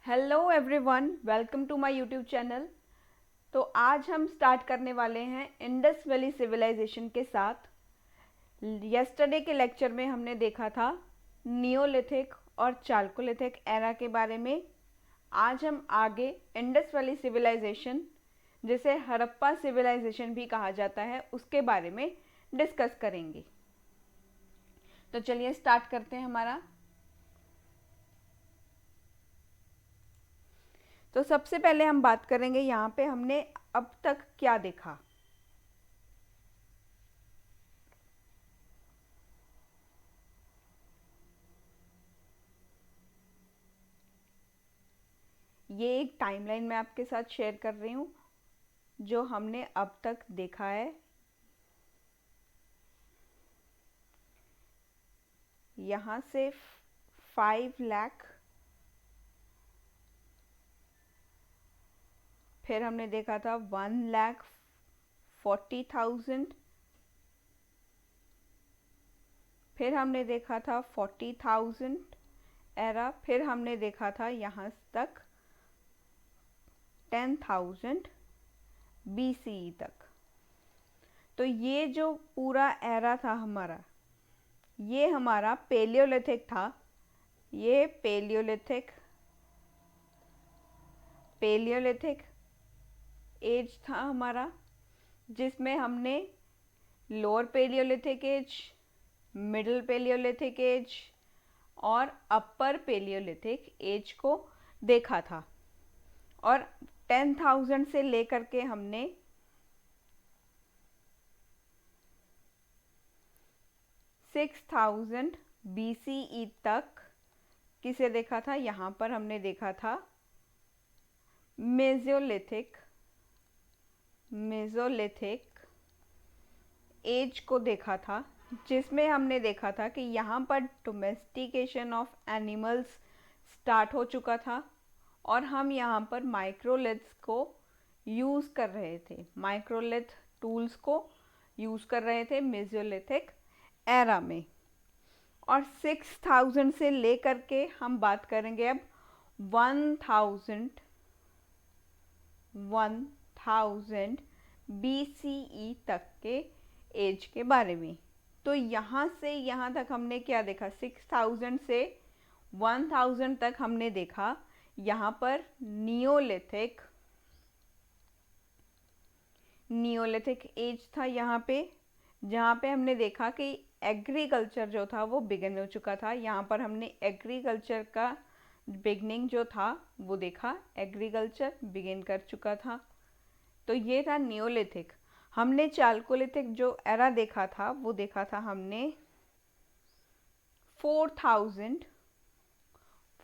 Hello everyone, welcome to my YouTube channel. तो आज हम स्टार्ट करने वाले हैं इंडस वैली सिविलाइजेशन के साथ। यस्टरडे के लेक्चर में हमने देखा था नियोलिथिक और चालकोलिथिक एरा के बारे में। आज हम आगे इंडस वैली सिविलाइजेशन, जिसे हड़प्पा सिविलाइजेशन भी कहा जाता है, उसके बारे में डिस्कस करेंगे। तो चलिए स्टार्ट करते हैं हमारा। तो सबसे पहले हम बात करेंगे यहाँ पे हमने अब तक क्या देखा। ये एक टाइमलाइन मैं आपके साथ शेयर कर रही हूँ जो हमने अब तक देखा है। यहाँ से 5 लाख, फिर हमने देखा था 1,40,000, फिर हमने देखा था 40,000 एरा, फिर हमने देखा था यहाँ तक 10,000 BCE तक। तो ये जो पूरा एरा था हमारा, ये हमारा पेलियोलिथिक था। ये पेलियोलिथिक एज था हमारा, जिसमें हमने lower palaeolithic age, middle palaeolithic age और अपर पेलियोलिथिक एज को देखा था। और 10,000 से लेकर के हमने 6,000 BCE तक किसे देखा था? यहाँ पर हमने देखा था मेसोलिथिक एज को देखा था, जिसमें हमने देखा था कि यहाँ पर डोमेस्टिकेशन ऑफ एनिमल्स स्टार्ट हो चुका था और हम यहाँ पर माइक्रोलिथ्स को यूज़ कर रहे थे, माइक्रोलिथ टूल्स को यूज़ कर रहे थे मेसोलिथिक एरा में। और 6,000 से लेकर के हम बात करेंगे अब 1,000 BCE तक के एज के बारे में। तो यहाँ से यहाँ तक हमने क्या देखा? 6,000 से 1,000 तक हमने देखा यहाँ पर नियोलिथिक एज था यहाँ पे, जहाँ पे हमने देखा कि एग्रीकल्चर जो था वो बिगिन हो चुका था। यहाँ पर हमने एग्रीकल्चर का बिगनिंग जो था वो देखा, एग्रीकल्चर बिगिन कर चुका था। तो ये था नियोलिथिक। हमने चालकोलिथिक जो एरा देखा था वो देखा था हमने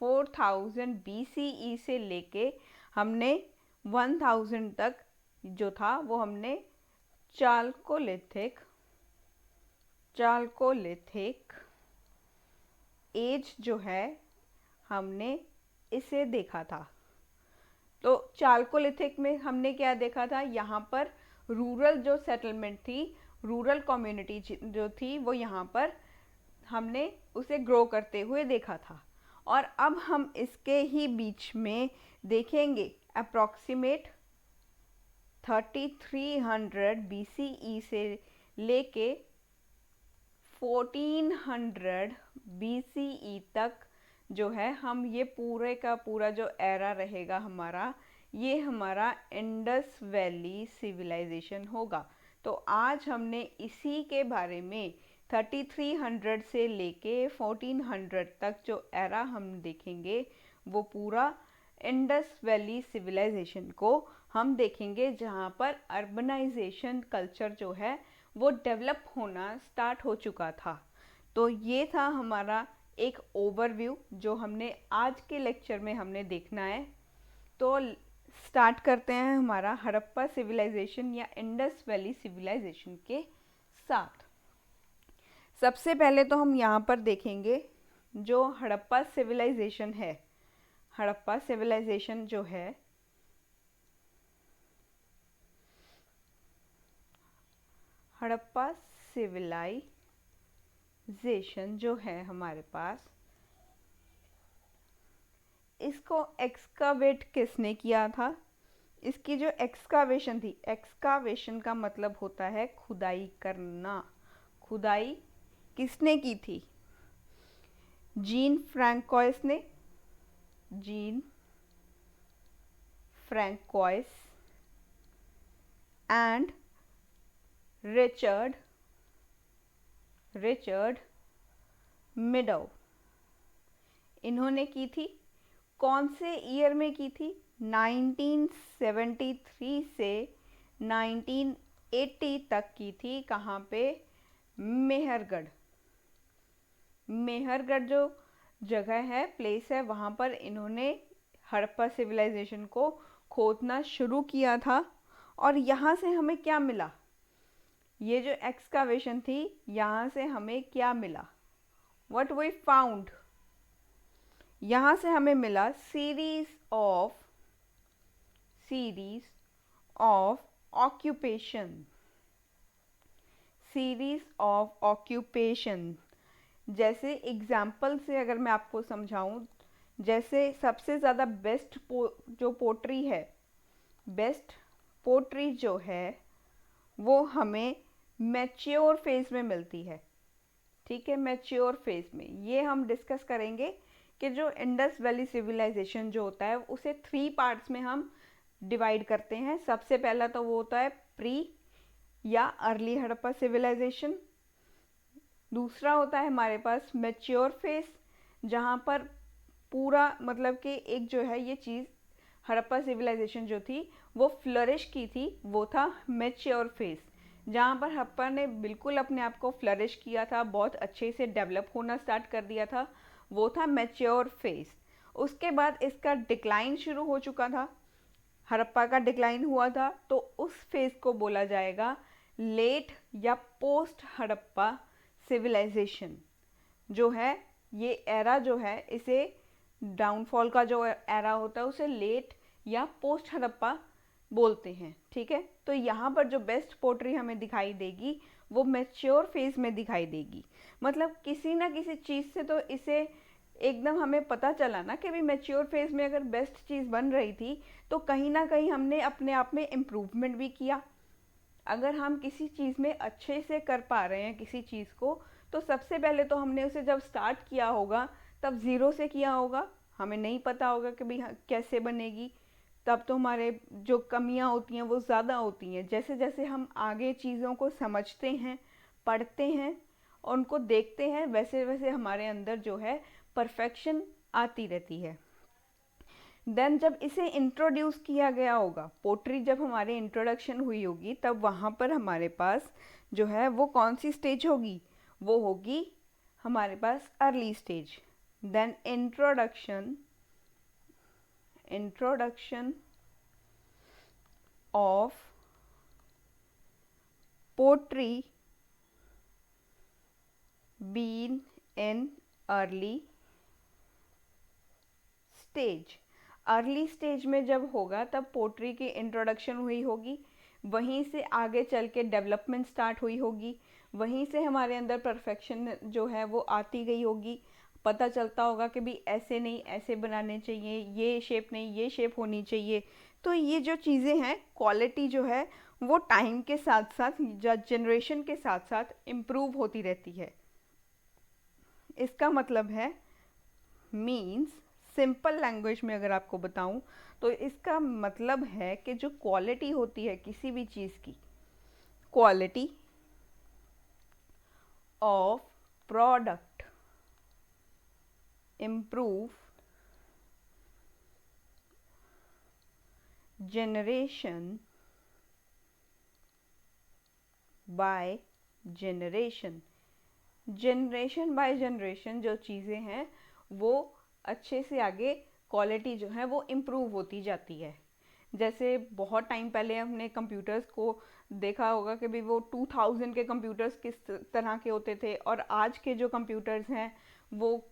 4,000 BCE से लेके हमने 1,000 तक जो था वो हमने चालकोलिथिक एज जो है हमने इसे देखा था। तो चालकोलिथिक में हमने क्या देखा था? यहाँ पर रूरल जो सेटलमेंट थी, रूरल कम्युनिटी जो थी, वो यहाँ पर हमने उसे ग्रो करते हुए देखा था। और अब हम इसके ही बीच में देखेंगे अप्रॉक्सीमेट 3,300 BCE से लेके 1,400 BCE तक जो है, हम ये पूरे का पूरा जो एरा रहेगा हमारा, ये हमारा इंडस वैली सिविलाइजेशन होगा। तो आज हमने इसी के बारे में 3,300 से लेके 1,400 तक जो एरा हम देखेंगे, वो पूरा इंडस वैली सिविलाइजेशन को हम देखेंगे, जहाँ पर अर्बनाइजेशन कल्चर जो है वो डेवलप होना स्टार्ट हो चुका था। तो ये था हमारा एक ओवरव्यू जो हमने आज के लेक्चर में हमने देखना है। तो स्टार्ट करते हैं हमारा हड़प्पा सिविलाइजेशन या इंडस वैली सिविलाइजेशन के साथ। सबसे पहले तो हम यहाँ पर देखेंगे जो हड़प्पा सिविलाइजेशन है। हड़प्पा सिविलाइजेशन जो है, हड़प्पा सिविलाइजेशन जो है हमारे पास, इसको एक्सकावेट किसने किया था? इसकी जो एक्सकावेशन थी, एक्सकावेशन का मतलब होता है खुदाई करना। खुदाई किसने की थी? जीन फ्रैंकोइस ने, जीन फ्रैंकोइस एंड रिचर्ड मिडो, इन्होंने की थी। कौन से ईयर में की थी? 1973 से 1980 तक की थी। कहाँ पे? मेहरगढ़। मेहरगढ़ जो जगह है, प्लेस है, वहाँ पर इन्होंने हड़प्पा सिविलाइजेशन को खोदना शुरू किया था। और यहाँ से हमें क्या मिला? ये जो एक्सकावेशन थी, यहाँ से हमें क्या मिला? What we found? यहाँ से हमें मिला सीरीज ऑफ ऑक्यूपेशन। जैसे एग्जाम्पल से अगर मैं आपको समझाऊं, जैसे सबसे ज़्यादा जो पोट्री है, बेस्ट पोट्री जो है वो हमें मैच्योर फेज में मिलती है। ठीक है, मैच्योर फेज में। ये हम डिस्कस करेंगे कि जो इंडस वैली सिविलाइजेशन जो होता है उसे 3 पार्ट्स में हम डिवाइड करते हैं। सबसे पहला तो वो होता है प्री या अर्ली हड़प्पा सिविलाइजेशन। दूसरा होता है हमारे पास मैच्योर फेज, जहाँ पर पूरा मतलब कि एक जो है ये चीज़ हड़प्पा सिविलाइजेशन जो थी वो फ्लरिश की थी, वो था मैच्योर फेज, जहाँ पर हड़प्पा ने बिल्कुल अपने आप को फ्लरिश किया था, बहुत अच्छे से डेवलप होना स्टार्ट कर दिया था, वो था मैच्योर फेज। उसके बाद इसका डिक्लाइन शुरू हो चुका था, हड़प्पा का डिक्लाइन हुआ था, तो उस फेज को बोला जाएगा लेट या पोस्ट हड़प्पा सिविलाइजेशन। जो है ये एरा जो है, इसे डाउनफॉल का जो एरा होता है उसे लेट या पोस्ट हड़प्पा बोलते हैं। ठीक है, तो यहाँ पर जो बेस्ट पोट्री हमें दिखाई देगी वो मैच्योर फेज में दिखाई देगी। मतलब किसी ना किसी चीज़ से तो इसे एकदम हमें पता चला ना कि भी मैच्योर फेज में अगर बेस्ट चीज़ बन रही थी तो कहीं ना कहीं हमने अपने आप में इम्प्रूवमेंट भी किया। अगर हम किसी चीज़ में अच्छे से कर पा रहे हैं किसी चीज़ को, तो सबसे पहले तो हमने उसे जब स्टार्ट किया होगा तब ज़ीरो से किया होगा, हमें नहीं पता होगा कि भाई कैसे बनेगी, तब तो हमारे जो कमियां होती हैं वो ज़्यादा होती हैं। जैसे जैसे हम आगे चीज़ों को समझते हैं, पढ़ते हैं, उनको देखते हैं, वैसे वैसे हमारे अंदर जो है परफेक्शन आती रहती है। देन जब इसे इंट्रोड्यूस किया गया होगा, पोट्री जब हमारे इंट्रोडक्शन हुई होगी, तब वहाँ पर हमारे पास जो है वो कौन सी स्टेज होगी? वो होगी हमारे पास early stage. Then introduction of poetry been in early stage. Early stage में जब होगा तब पोट्री की इंट्रोडक्शन हुई होगी, वहीं से आगे चल के डेवलपमेंट स्टार्ट हुई होगी, वहीं से हमारे अंदर परफेक्शन जो है वो आती गई होगी। पता चलता होगा कि भी ऐसे नहीं ऐसे बनाने चाहिए, ये शेप नहीं ये शेप होनी चाहिए। तो ये जो चीज़ें हैं, क्वालिटी जो है वो टाइम के साथ साथ, जनरेशन के साथ साथ इम्प्रूव होती रहती है। इसका मतलब है, मीन्स सिंपल लैंग्वेज में अगर आपको बताऊं तो इसका मतलब है कि जो क्वालिटी होती है किसी भी चीज़ की, quality of product improve generation by generation. Generation by generation जो चीज़ें हैं वो अच्छे से आगे क्वालिटी जो है वो इम्प्रूव होती जाती है। जैसे बहुत टाइम पहले हमने कंप्यूटर्स को देखा होगा कि भाई वो 2000 के कंप्यूटर्स किस तरह के होते थे, और आज के जो कंप्यूटर्स हैं वो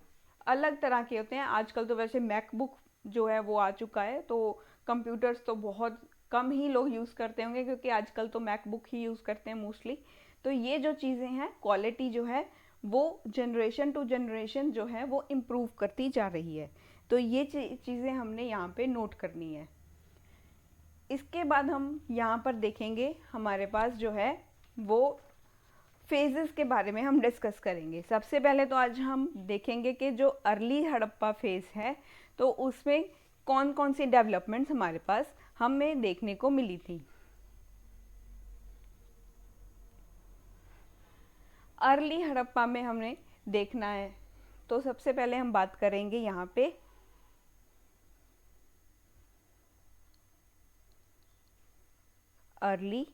अलग तरह के होते हैं। आजकल तो वैसे मैकबुक जो है वो आ चुका है, तो कंप्यूटर्स तो बहुत कम ही लोग यूज़ करते होंगे, क्योंकि आजकल तो मैकबुक ही यूज़ करते हैं मोस्टली। तो ये जो चीज़ें हैं, क्वालिटी जो है वो जनरेशन टू जनरेशन जो है वो इम्प्रूव करती जा रही है। तो ये चीज़ें हमने यहाँ पे नोट करनी है। इसके बाद हम यहाँ पर देखेंगे हमारे पास जो है वो फेजेस के बारे में हम डिस्कस करेंगे। सबसे पहले तो आज हम देखेंगे कि जो अर्ली हड़प्पा फेज है तो उसमें कौन कौन सी डेवलपमेंट्स हमारे पास हमें देखने को मिली थी। अर्ली हड़प्पा में हमने देखना है तो सबसे पहले हम बात करेंगे यहाँ पे अर्ली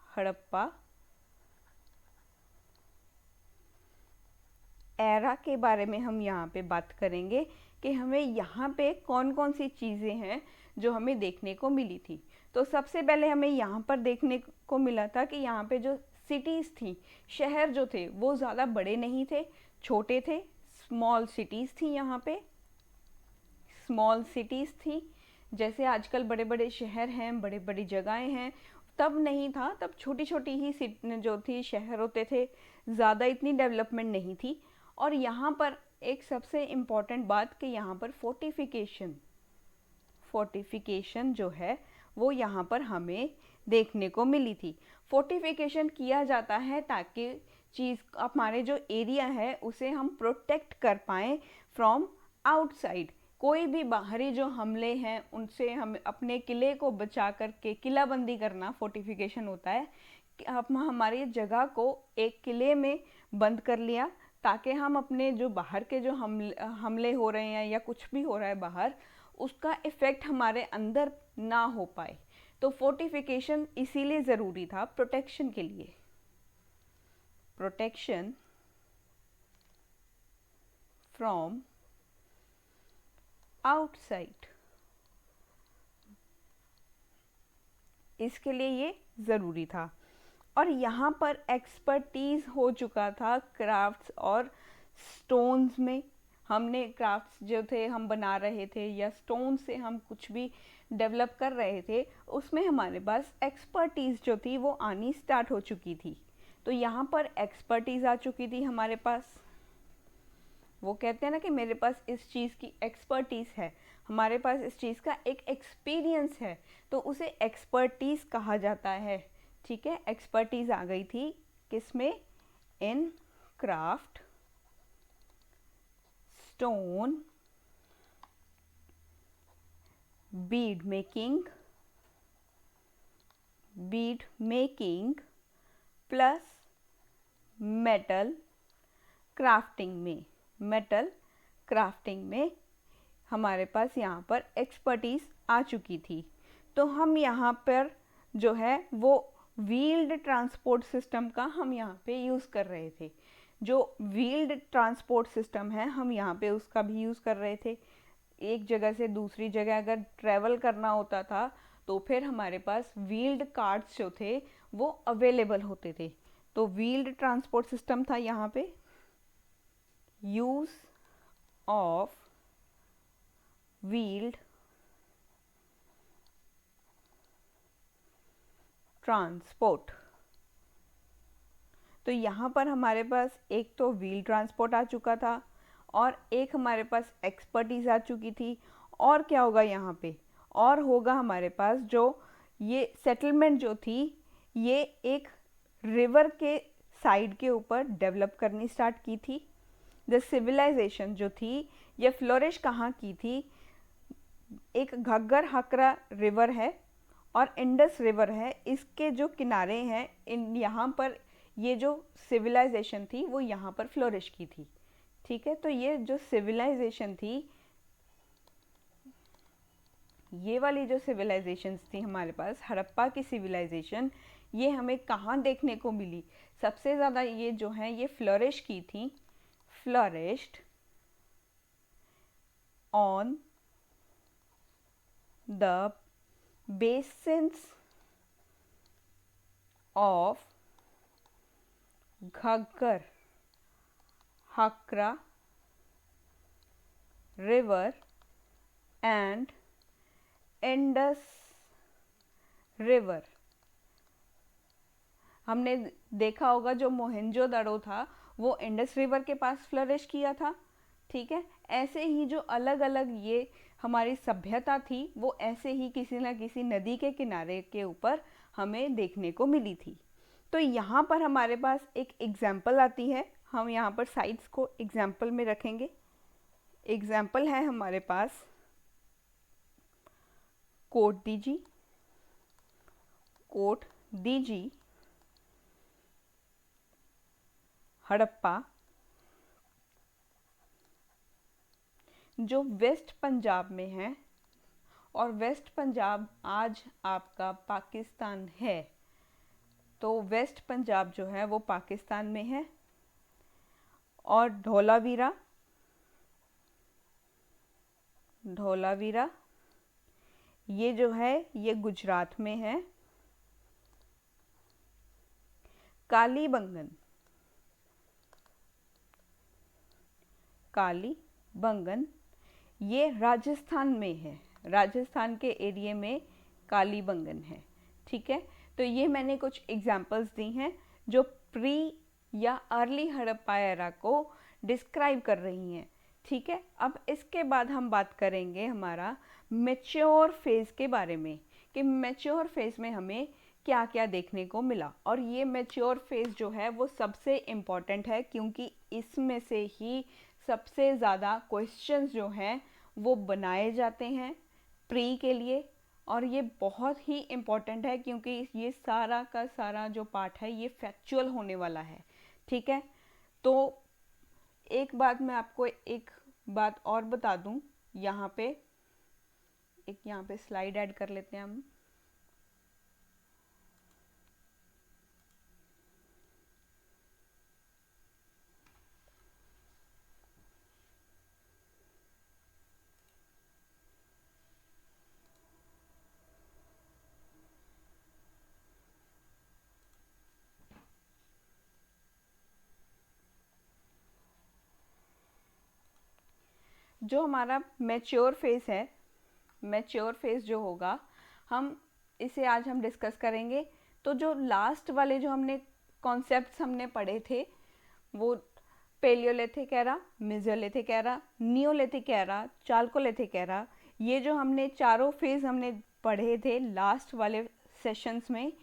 हड़प्पा एरा के बारे में हम यहाँ पे बात करेंगे कि हमें यहाँ पे कौन कौन सी चीज़ें हैं जो हमें देखने को मिली थी। तो सबसे पहले हमें यहाँ पर देखने को मिला था कि यहाँ पे जो सिटीज़ थी, शहर जो थे वो ज़्यादा बड़े नहीं थे, छोटे थे, स्मॉल सिटीज़ थी। यहाँ पे स्मॉल सिटीज़ थी। जैसे आजकल बड़े बड़े शहर हैं, बड़े बड़ी जगहें हैं, तब नहीं था। तब छोटी छोटी ही जो थी शहर होते थे, ज़्यादा इतनी डेवलपमेंट नहीं थी। और यहाँ पर एक सबसे इम्पॉर्टेंट बात कि यहाँ पर फोर्टिफिकेशन जो है वो यहाँ पर हमें देखने को मिली थी। फोर्टिफिकेशन किया जाता है ताकि चीज़ हमारे जो एरिया है उसे हम प्रोटेक्ट कर पाएँ फ्रॉम आउटसाइड। कोई भी बाहरी जो हमले हैं उनसे हम अपने किले को बचा करके किलाबंदी करना फोर्टिफिकेशन होता है। हम हमारी जगह को एक किले में बंद कर लिया ताकि हम अपने जो बाहर के जो हमले हो रहे हैं या कुछ भी हो रहा है बाहर, उसका इफ़ेक्ट हमारे अंदर ना हो पाए। तो फोर्टिफिकेशन इसीलिए ज़रूरी था, प्रोटेक्शन के लिए। प्रोटेक्शन फ्रॉम आउटसाइड, इसके लिए ये ज़रूरी था। और यहाँ पर एक्सपर्टीज़ हो चुका था क्राफ्ट्स और स्टोन्स में। हमने क्राफ्ट्स जो थे हम बना रहे थे या स्टोन से हम कुछ भी डेवलप कर रहे थे, उसमें हमारे पास एक्सपर्टीज़ जो थी वो आनी स्टार्ट हो चुकी थी। तो यहाँ पर एक्सपर्टीज़ आ चुकी थी हमारे पास। वो कहते हैं ना कि मेरे पास इस चीज़ की एक्सपर्टीज़ है, हमारे पास इस चीज़ का एक एक्सपीरियंस है, तो उसे एक्सपर्टीज़ कहा जाता है। ठीक है, एक्सपर्टीज़ आ गई थी किसमें? इन craft, stone, bead making plus metal crafting में हमारे पास यहाँ पर एक्सपर्टीज़ आ चुकी थी। तो हम यहाँ पर जो है वो व्हील्ड ट्रांसपोर्ट सिस्टम का हम यहाँ पे यूज़ कर रहे थे। जो व्हील्ड ट्रांसपोर्ट सिस्टम है हम यहाँ पे उसका भी यूज़ कर रहे थे। एक जगह से दूसरी जगह अगर ट्रैवल करना होता था तो फिर हमारे पास व्हील्ड कार्ट्स जो थे वो अवेलेबल होते थे। तो व्हील्ड ट्रांसपोर्ट सिस्टम था यहाँ पे। यूज़ ऑफ व्हील्ड ट्रांसपोर्ट, तो यहाँ पर हमारे पास एक तो व्हील ट्रांसपोर्ट आ चुका था और एक हमारे पास एक्सपर्टीज़ आ चुकी थी। और क्या होगा यहाँ पे? और होगा हमारे पास जो ये सेटलमेंट जो थी ये एक रिवर के साइड के ऊपर डेवलप करनी स्टार्ट की थी। द सिविलाइजेशन जो थी ये फ्लोरिश कहाँ की थी? एक घग्गर हकरा रिवर है और इंडस रिवर है, इसके जो किनारे हैं इन यहाँ पर ये जो सिविलाइजेशन थी वो यहाँ पर फ्लोरिश की थी। ठीक है, तो ये जो सिविलाइजेशन थी, ये वाली जो सिविलाइजेशंस थी हमारे पास, हड़प्पा की सिविलाइजेशन, ये हमें कहाँ देखने को मिली? सबसे ज़्यादा ये जो हैं ये फ्लोरिश की थी, flourished on the basins of Ghaggar Hakra river and Indus river. हमने देखा होगा जो मोहेंजोदड़ो था वो इंडस रिवर के पास फ्लरिश किया था। ठीक है। ऐसे ही जो अलग अलग ये हमारी सभ्यता थी वो ऐसे ही किसी न किसी नदी के किनारे के ऊपर हमें देखने को मिली थी। तो यहाँ पर हमारे पास एक एग्जाम्पल आती है, हम यहाँ पर साइट्स को एग्जाम्पल में रखेंगे। एग्जाम्पल है हमारे पास कोट दीजी, कोट दीजी, हड़प्पा, जो वेस्ट पंजाब में है, और वेस्ट पंजाब आज आपका पाकिस्तान है। तो वेस्ट पंजाब जो है वो पाकिस्तान में है। और धोलावीरा, धोलावीरा ये जो है ये गुजरात में है। कालीबंगन, कालीबंगन ये राजस्थान में है, राजस्थान के एरिया में कालीबंगन है। ठीक है, तो ये मैंने कुछ एग्जांपल्स दी हैं जो प्री या अर्ली हड़प्पा एरा को डिस्क्राइब कर रही हैं। ठीक है, अब इसके बाद हम बात करेंगे हमारा मैच्योर फेज़ के बारे में कि मैच्योर फेज़ में हमें क्या क्या देखने को मिला। और ये मैच्योर फेज़ जो है वो सबसे इम्पॉर्टेंट है क्योंकि इसमें से ही सबसे ज़्यादा क्वेश्चंस जो हैं वो बनाए जाते हैं प्री के लिए। और ये बहुत ही इम्पॉर्टेंट है क्योंकि ये सारा का सारा जो पार्ट है ये फैक्चुअल होने वाला है। ठीक है, तो एक बात मैं आपको एक बात और बता दूं, यहाँ पे स्लाइड ऐड कर लेते हैं हम। जो हमारा मैच्योर फेज़ है, मैच्योर फेज़ जो होगा हम इसे आज हम डिस्कस करेंगे। तो जो लास्ट वाले जो हमने कॉन्सेप्ट्स हमने पढ़े थे वो palaeolithic era, mesolithic era, neolithic era, chalcolithic era, ये जो हमने चारों फेज़ हमने पढ़े थे लास्ट वाले सेशंस में,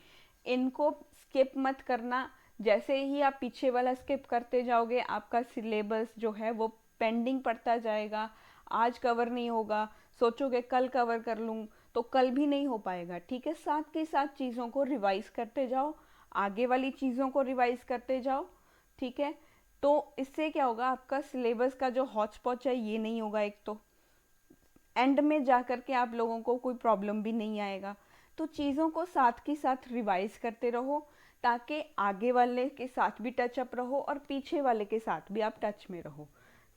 इनको स्किप मत करना। जैसे ही आप पीछे वाला स्किप करते जाओगे आपका सिलेबस जो है वो पेंडिंग पड़ता जाएगा, आज कवर नहीं होगा, सोचोगे कल कवर कर लूँ तो कल भी नहीं हो पाएगा। ठीक है, साथ के साथ चीज़ों को रिवाइज करते जाओ, आगे वाली चीज़ों को रिवाइज करते जाओ। ठीक है, तो इससे क्या होगा, आपका सिलेबस का जो हॉच-पॉच है ये नहीं होगा। एक तो एंड में जा कर के आप लोगों को कोई प्रॉब्लम भी नहीं आएगा। तो चीज़ों को साथ के साथ रिवाइज करते रहो ताकि आगे वाले के साथ भी टच अप रहो और पीछे वाले के साथ भी आप टच में रहो।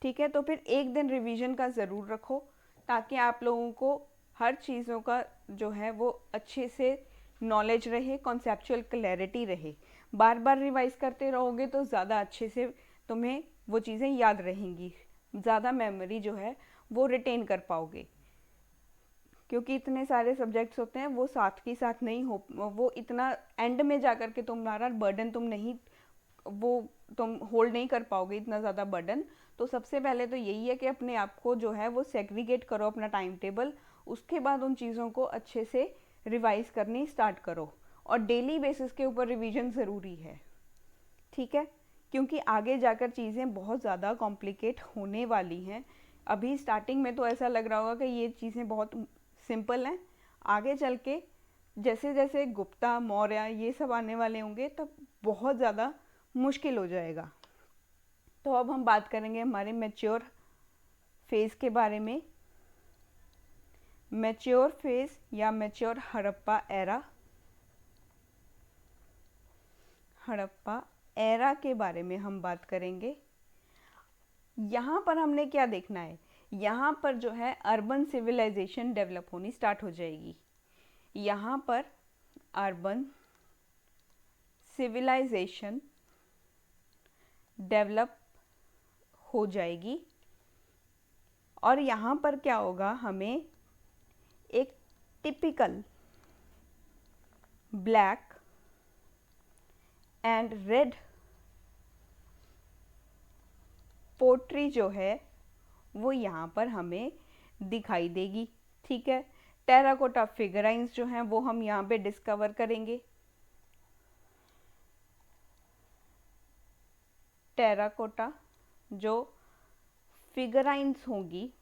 ठीक है, तो फिर एक दिन रिवीजन का ज़रूर रखो ताकि आप लोगों को हर चीज़ों का जो है वो अच्छे से नॉलेज रहे, कॉन्सेप्चुअल क्लैरिटी रहे। बार बार रिवाइज करते रहोगे तो ज़्यादा अच्छे से तुम्हें वो चीज़ें याद रहेंगी, ज़्यादा मेमोरी जो है वो रिटेन कर पाओगे। क्योंकि इतने सारे सब्जेक्ट्स होते हैं वो साथ के साथ नहीं हो, वो इतना एंड में जा कर के तुम्हारा बर्डन तुम होल्ड नहीं कर पाओगे, इतना ज़्यादा बर्डन। तो सबसे पहले तो यही है कि अपने आप को जो है वो सेग्रीगेट करो अपना टाइम टेबल, उसके बाद उन चीज़ों को अच्छे से रिवाइज करनी स्टार्ट करो। और डेली बेसिस के ऊपर रिवीजन ज़रूरी है। ठीक है, क्योंकि आगे जाकर चीज़ें बहुत ज़्यादा कॉम्प्लिकेट होने वाली हैं। अभी स्टार्टिंग में तो ऐसा लग रहा होगा कि ये चीज़ें बहुत सिंपल हैं, आगे चल के जैसे जैसे गुप्ता, मौर्य ये सब आने वाले होंगे तब बहुत ज़्यादा मुश्किल हो जाएगा। तो अब हम बात करेंगे हमारे मैच्योर फेज़ के बारे में। मैच्योर फेज़ या mature Harappa era, Harappa era के बारे में हम बात करेंगे। यहाँ पर हमने क्या देखना है, यहाँ पर जो है अर्बन सिविलाइजेशन डेवलप होनी स्टार्ट हो जाएगी। यहाँ पर अर्बन सिविलाइजेशन डेवलप हो जाएगी। और यहाँ पर क्या होगा, हमें एक typical black and red pottery जो है वो यहाँ पर हमें दिखाई देगी। ठीक है, टेराकोटा फिगराइंस जो हैं वो हम यहाँ पे डिस्कवर करेंगे। टेराकोटा जो फिगराइंस होंगी,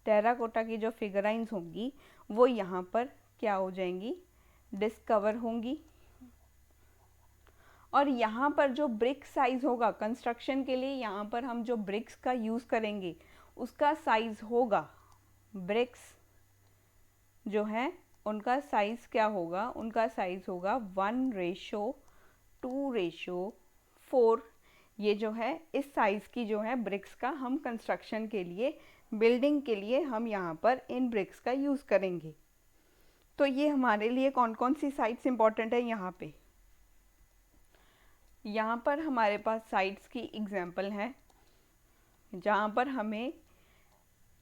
टेराकोटा की जो फिगराइंस होंगी वो यहाँ पर क्या हो जाएंगी, डिस्कवर होंगी। और यहाँ पर जो ब्रिक साइज होगा कंस्ट्रक्शन के लिए, यहाँ पर हम जो ब्रिक्स का यूज़ करेंगे उसका साइज होगा, ब्रिक्स जो है उनका साइज क्या होगा, उनका साइज होगा 1:2:4। ये जो है इस साइज की जो है ब्रिक्स का हम कंस्ट्रक्शन के लिए, बिल्डिंग के लिए हम यहाँ पर इन ब्रिक्स का यूज़ करेंगे। तो ये हमारे लिए कौन कौन सी साइट्स इंपॉर्टेंट है यहाँ पर हमारे पास साइट्स की एग्जांपल है जहाँ पर हमें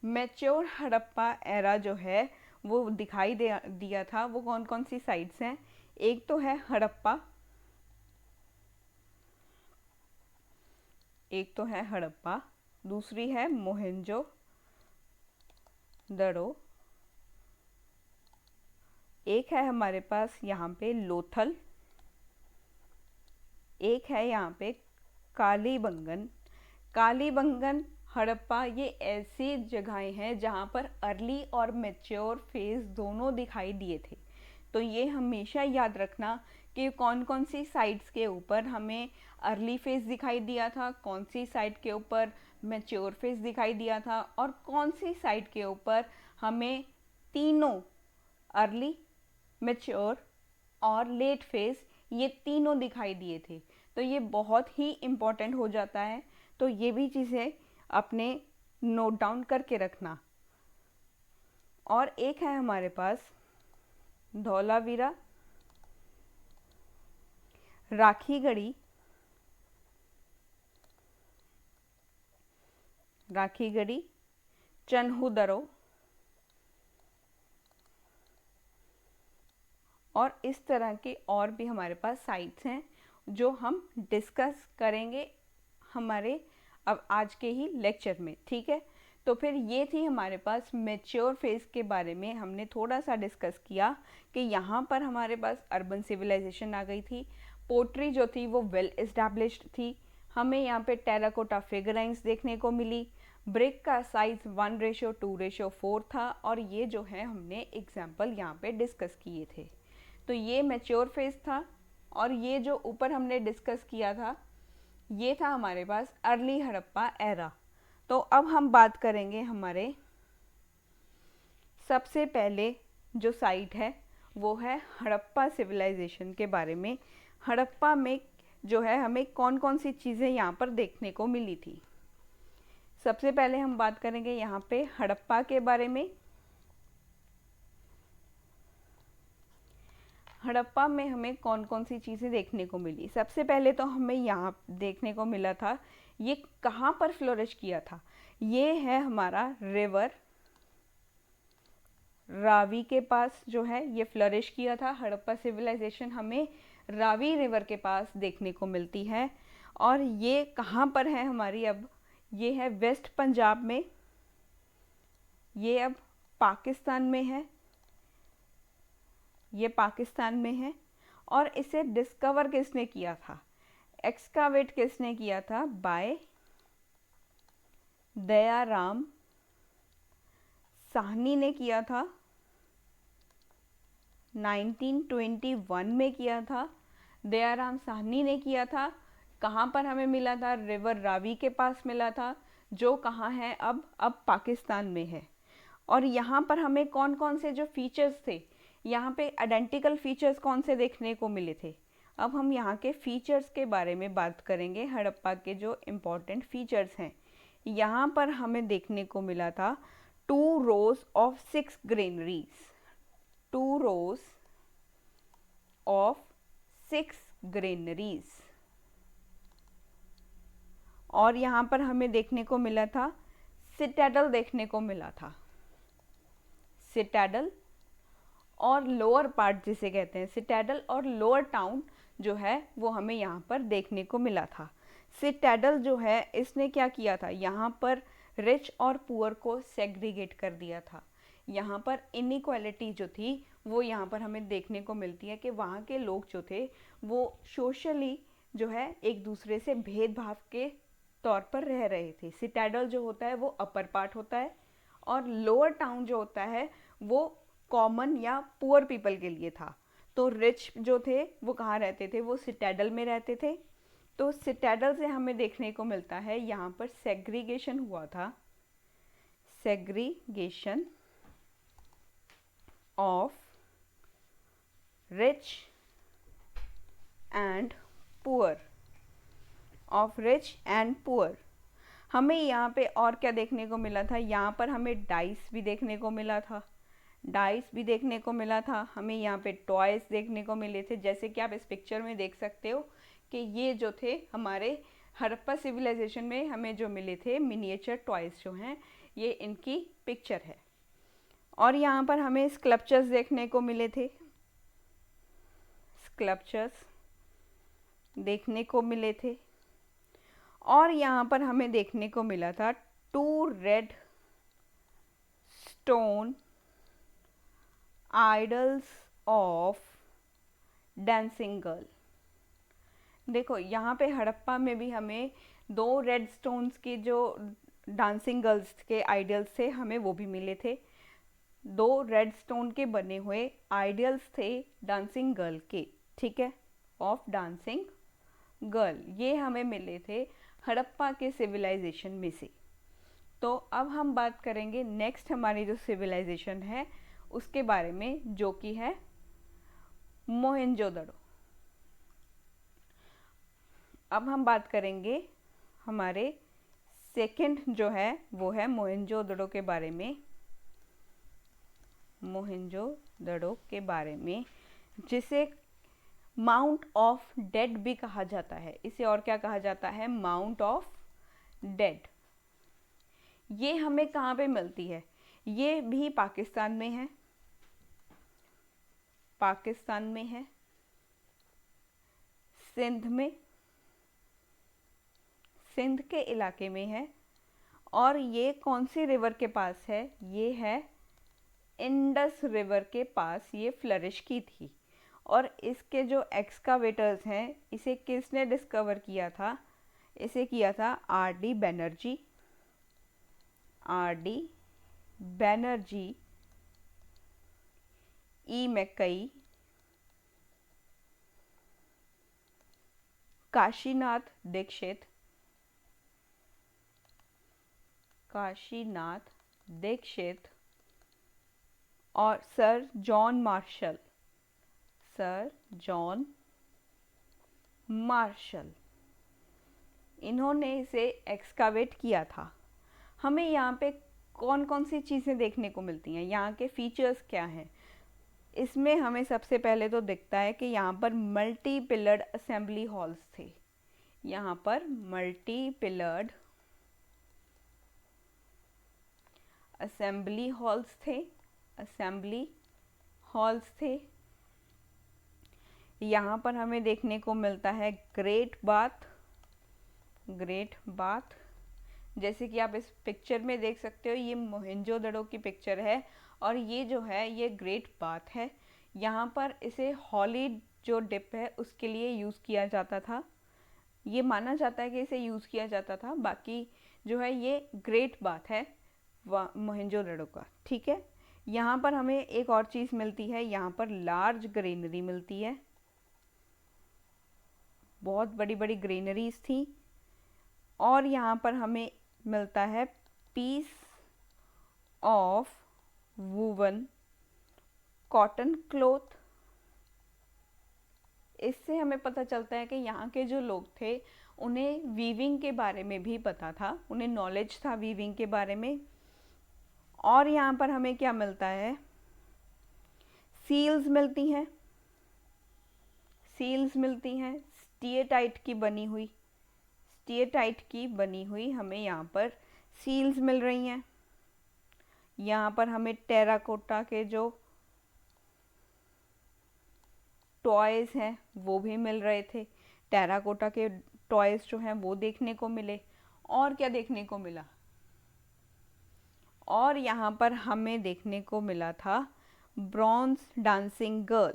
मैच्योर हड़प्पा एरा जो है वो दिखाई दिया था। वो कौन कौन सी साइट्स हैं, एक तो है हड़प्पा, दूसरी है मोहेंजो दड़ो, एक है हमारे पास यहाँ पे लोथल, एक है यहाँ पे कालीबंगन। कालीबंगन, हड़प्पा, ये ऐसी जगहें हैं जहाँ पर अर्ली और मैच्योर फेज दोनों दिखाई दिए थे। तो ये हमेशा याद रखना कि कौन कौन सी साइट्स के ऊपर हमें अर्ली फेज दिखाई दिया था, कौन सी साइट के ऊपर मैच्योर फेज दिखाई दिया था, और कौन सी साइट के ऊपर हमें तीनों अर्ली, मैच्योर और लेट फेज ये तीनों दिखाई दिए थे। तो ये बहुत ही इम्पोर्टेंट हो जाता है। तो ये भी चीज़ें अपने नोट डाउन करके रखना। और एक है हमारे पास धौलावीरा, राखीगढ़ी, चन्हुदरो, और इस तरह के और भी हमारे पास साइट्स हैं जो हम डिस्कस करेंगे हमारे अब आज के ही लेक्चर में। ठीक है, तो फिर ये थी हमारे पास मैच्योर फेज के बारे में हमने थोड़ा सा डिस्कस किया कि यहाँ पर हमारे पास अर्बन सिविलाइजेशन आ गई थी, पोट्री जो थी वो वेल एस्टैब्लिश्ड थी, हमें यहाँ पे टेराकोटा फिगराइंस देखने को मिली, ब्रिक का साइज 1:2:4 था, और ये जो है हमने एग्जाम्पल यहाँ पे डिस्कस किए थे। तो ये मैच्योर फेज था, और ये जो ऊपर हमने डिस्कस किया था ये था हमारे पास अर्ली हड़प्पा एरा। तो अब हम बात करेंगे हमारे सबसे पहले जो साइट है वो है हड़प्पा सिविलाइजेशन के बारे में। हड़प्पा में जो है हमें कौन कौन सी चीज़ें यहाँ पर देखने को मिली थी। सबसे पहले हम बात करेंगे यहाँ पे हड़प्पा के बारे में। हड़प्पा में हमें कौन कौन सी चीज़ें देखने को मिली। सबसे पहले तो हमें यहाँ देखने को मिला था, ये कहाँ पर फ्लोरिश किया था, ये है हमारा रिवर रावी के पास जो है ये फ्लरिश किया था। हड़प्पा सिविलाइजेशन हमें रावी रिवर के पास देखने को मिलती है, और ये कहाँ पर है हमारी, अब ये है वेस्ट पंजाब में, ये अब पाकिस्तान में है, ये पाकिस्तान में है। और इसे डिस्कवर किसने किया था, एक्सकावेट किसने किया था, बाय दयाराम साहनी ने किया था, 1921 में किया था, दयाराम साहनी ने किया था। कहाँ पर हमें मिला था, रिवर रावी के पास मिला था, जो कहाँ है अब पाकिस्तान में है। और यहाँ पर हमें कौन कौन से जो फीचर्स थे, यहाँ पे आइडेंटिकल फीचर्स कौन से देखने को मिले थे। अब हम यहाँ के फीचर्स के बारे में बात करेंगे। हड़प्पा के जो इम्पोर्टेंट फीचर्स हैं, यहाँ पर हमें देखने को मिला था 2 rows of 6 granaries, 2 rows of 6 granaries। और यहाँ पर हमें देखने को मिला था सिटाडल, देखने को मिला था सिटाडल, और लोअर पार्ट जिसे कहते हैं सिटाडल, और लोअर टाउन जो है वो हमें यहाँ पर देखने को मिला था। सिटाडल जो है इसने क्या किया था, यहाँ पर रिच और पुअर को सेग्रीगेट कर दिया था। यहाँ पर इनइक्वालिटी जो थी वो यहाँ पर हमें देखने को मिलती है कि वहाँ के लोग जो थे वो सोशली जो है एक दूसरे से भेदभाव के तौर पर रह रहे थे। सिटाडल जो होता है वो अपर पार्ट होता है और लोअर टाउन जो होता है वो कॉमन या पुअर पीपल के लिए था। तो रिच जो थे वो कहाँ रहते थे, वो सिटाडल में रहते थे। तो सिटाडल से हमें देखने को मिलता है यहाँ पर सेग्रीगेशन हुआ था, segregation of rich and poor, of rich and poor. हमें यहाँ पे और क्या देखने को मिला था, यहाँ पर हमें डाइस भी देखने को मिला था, डाइस भी देखने को मिला था। हमें यहाँ पे टॉयज देखने को मिले थे, जैसे कि आप इस पिक्चर में देख सकते हो कि ये जो थे हमारे हड़प्पा सिविलाइजेशन में हमें जो मिले थे मिनिएचर टॉयज जो हैं, ये इनकी पिक्चर है। और यहाँ पर हमें स्कल्पचर्स देखने को मिले थे, स्कल्पचर्स देखने को मिले थे। और यहाँ पर हमें देखने को मिला था 2 red stone idols of dancing girl. देखो यहाँ पे हड़प्पा में भी हमें 2 रेड स्टोन्स के जो डांसिंग गर्ल्स के आइडल्स थे हमें वो भी मिले थे। 2 रेड स्टोन के बने हुए आइडल्स थे डांसिंग गर्ल के, ठीक है, ऑफ डांसिंग गर्ल, ये हमें मिले थे हड़प्पा के सिविलाइजेशन में से। तो अब हम बात करेंगे नेक्स्ट हमारी जो सिविलाइजेशन है उसके बारे में, जो कि है मोहेंजोदड़ो। अब हम बात करेंगे हमारे सेकंड जो है वो है मोहेंजोदड़ो के बारे में, मोहेंजोदड़ो के बारे में, जिसे माउंट ऑफ डेड भी कहा जाता है। इसे और क्या कहा जाता है, माउंट ऑफ डेड। ये हमें कहाँ पे मिलती है, ये भी पाकिस्तान में है, पाकिस्तान में है, सिंध में, सिंध के इलाके में है। और ये कौन सी रिवर के पास है, ये है इंडस रिवर के पास ये फ्लरिश की थी। और इसके जो एक्सकावेटर्स हैं इसे किसने डिस्कवर किया था, इसे किया था आर.डी. बैनर्जी, आर.डी. बैनर्जी, ई. मैकई, काशीनाथ दीक्षित, काशीनाथ दीक्षित और sir John Marshall, sir John Marshall, इन्होंने इसे एक्सकावेट किया था। हमें यहाँ पे कौन कौन सी चीज़ें देखने को मिलती हैं, यहाँ के फीचर्स क्या हैं, इसमें हमें सबसे पहले तो दिखता है कि यहाँ पर मल्टी पिलर्ड असेंबली हॉल्स थे। यहाँ पर मल्टी पिलर्ड असेंबली हॉल्स थे, असेंबली हॉल्स थे। यहाँ पर हमें देखने को मिलता है ग्रेट बाथ, ग्रेट बाथ, जैसे कि आप इस पिक्चर में देख सकते हो, ये मोहेंजोदड़ो की पिक्चर है और ये जो है ये ग्रेट बाथ है। यहाँ पर इसे हॉली जो डिप है उसके लिए यूज़ किया जाता था, ये माना जाता है कि इसे यूज़ किया जाता था। बाकी जो है ये ग्रेट बाथ है मोहेंजोदड़ो का, ठीक है। यहाँ पर हमें एक और चीज़ मिलती है, यहाँ पर लार्ज ग्रेनरी मिलती है, बहुत बड़ी बड़ी ग्रेनरीज थी। और यहाँ पर हमें मिलता है piece of woven cotton cloth. इससे हमें पता चलता है कि यहाँ के जो लोग थे उन्हें वीविंग के बारे में भी पता था, उन्हें नॉलेज था वीविंग के बारे में। और यहाँ पर हमें क्या मिलता है, सील्स मिलती हैं, सील्स मिलती हैं स्टिएटाइट की बनी हुई, स्टिएटाइट की बनी हुई हमें यहाँ पर सील्स मिल रही हैं। यहाँ पर हमें टेराकोटा के जो टॉयज़ हैं वो भी मिल रहे थे, टेराकोटा के टॉयज जो हैं वो देखने को मिले। और क्या देखने को मिला, और यहाँ पर हमें देखने को मिला था bronze dancing girl,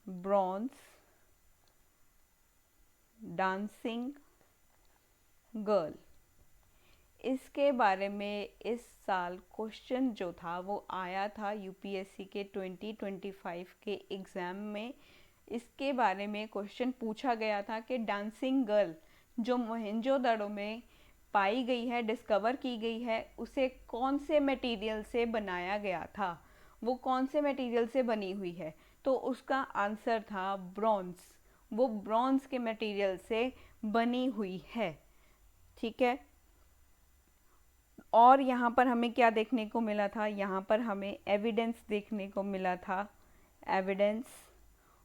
bronze dancing girl. इसके बारे में इस साल क्वेश्चन जो था वो आया था यूपीएससी के 2025 के एग्ज़ाम में। इसके बारे में क्वेश्चन पूछा गया था कि डांसिंग गर्ल जो मोहनजोदड़ो में पाई गई है, डिस्कवर की गई है, उसे कौन से मटेरियल से बनाया गया था, वो कौन से मटेरियल से बनी हुई है। तो उसका आंसर था ब्रॉन्ज, वो ब्रॉन्ज के मटेरियल से बनी हुई है। ठीक है, और यहाँ पर हमें क्या देखने को मिला था, यहाँ पर हमें एविडेंस देखने को मिला था, एविडेंस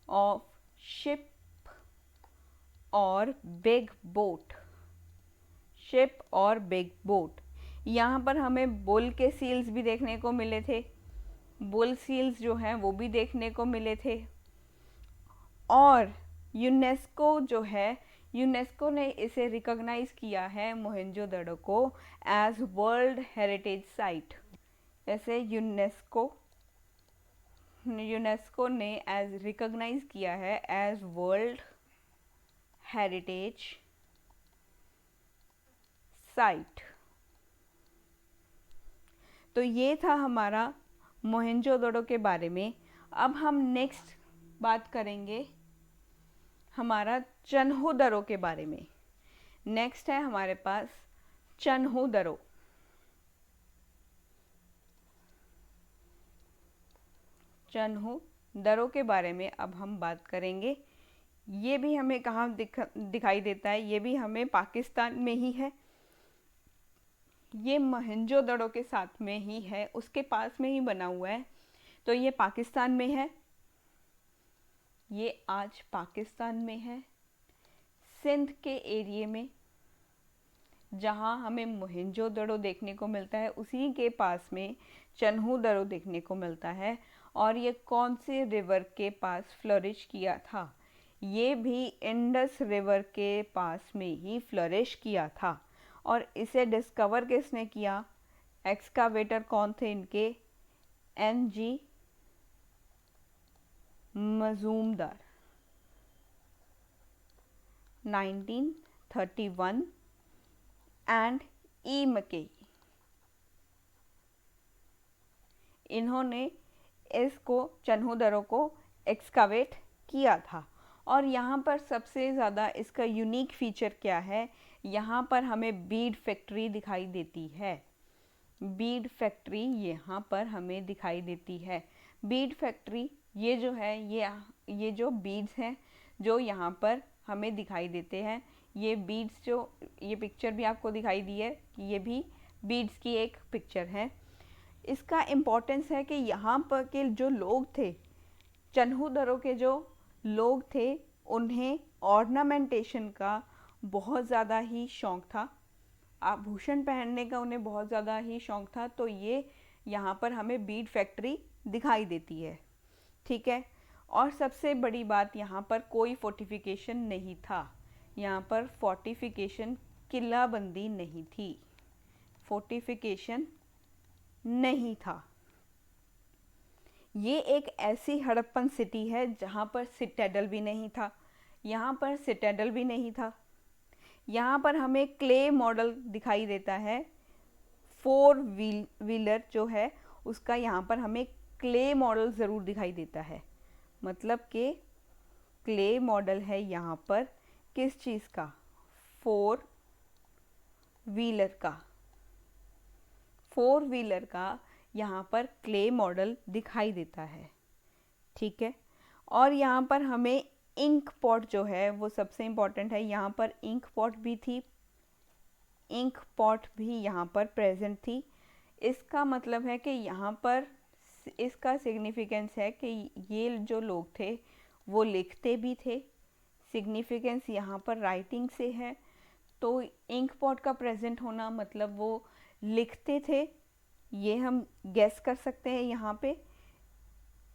ऑफ शिप और बिग बोट, शिप और बिग बोट। यहाँ पर हमें बुल के सील्स भी देखने को मिले थे, बुल सील्स जो हैं वो भी देखने को मिले थे। और यूनेस्को जो है, यूनेस्को ने इसे रिकॉग्नाइज किया है मोहनजोदड़ो को एज वर्ल्ड हेरिटेज साइट। ऐसे यूनेस्को ने एज रिकॉग्नाइज किया है एज वर्ल्ड हेरिटेज साइट। तो ये था हमारा मोहनजोदड़ो के बारे में। अब हम नेक्स्ट बात करेंगे हमारा चन्होदरो के बारे में। नेक्स्ट है हमारे पास चन्होदरो। चन्होदरो के बारे में अब हम बात करेंगे। ये भी हमें कहाँ दिखाई देता है, ये भी हमें पाकिस्तान में ही है। ये मोहनजोदड़ो के साथ में ही है, उसके पास में ही बना हुआ है, तो ये पाकिस्तान में है। ये आज पाकिस्तान में है, सिंध के एरिया में, जहाँ हमें मोहनजोदड़ो देखने को मिलता है उसी के पास में चन्होदरो देखने को मिलता है। और ये कौन से रिवर के पास फ्लरिश किया था, ये भी इंडस रिवर के पास में ही फ्लरिश किया था। और इसे डिस्कवर किसने किया, एक्सकावेटर कौन थे इनके, NG मजूमदार, 1931 एंड E मकेई, इन्होंने इसको चन्होदरो को एक्सकावेट किया था। और यहाँ पर सबसे ज़्यादा इसका यूनिक फीचर क्या है, यहाँ पर हमें बीड फैक्ट्री दिखाई देती है। बीड फैक्ट्री यहाँ पर हमें दिखाई देती है। बीड फैक्ट्री ये जो है, ये जो बीड्स हैं जो यहाँ पर हमें दिखाई देते हैं, ये बीड्स जो, ये पिक्चर भी आपको दिखाई दी है, ये भी बीड्स की एक पिक्चर है। इसका इम्पोर्टेंस है कि यहाँ पर के जो लोग थे, चन्होदरो के जो लोग थे, उन्हें ऑर्नामेंटेशन का बहुत ज़्यादा ही शौक़ था, आभूषण पहनने का उन्हें बहुत ज़्यादा ही शौक़ था। तो ये यहाँ पर हमें बीड फैक्ट्री दिखाई देती है। ठीक है, और सबसे बड़ी बात, यहाँ पर कोई फोर्टिफिकेशन नहीं था, यहाँ पर फोर्टिफिकेशन किलाबंदी नहीं थी, फोर्टिफिकेशन नहीं था। ये एक ऐसी हड़प्पन सिटी है जहाँ पर सिटाडेल भी नहीं था, यहाँ पर सिटाडेल भी नहीं था। यहाँ पर हमें क्ले मॉडल दिखाई देता है, 4 व्हीलर जो है उसका यहाँ पर हमें क्ले मॉडल ज़रूर दिखाई देता है। मतलब कि क्ले मॉडल है यहाँ पर किस चीज़ का, 4 व्हीलर का, 4 व्हीलर का यहाँ पर क्ले मॉडल दिखाई देता है। ठीक है, और यहाँ पर हमें इंक पॉट जो है वो सबसे इम्पॉर्टेंट है, यहाँ पर इंक पॉट भी थी, इंक पॉट भी यहाँ पर प्रेजेंट थी। इसका मतलब है कि यहाँ पर इसका सिग्निफिकेंस है कि ये जो लोग थे वो लिखते भी थे, सिग्निफिकेंस यहाँ पर राइटिंग से है। तो इंक पॉट का प्रेजेंट होना मतलब वो लिखते थे, ये हम गेस कर सकते हैं यहाँ पे।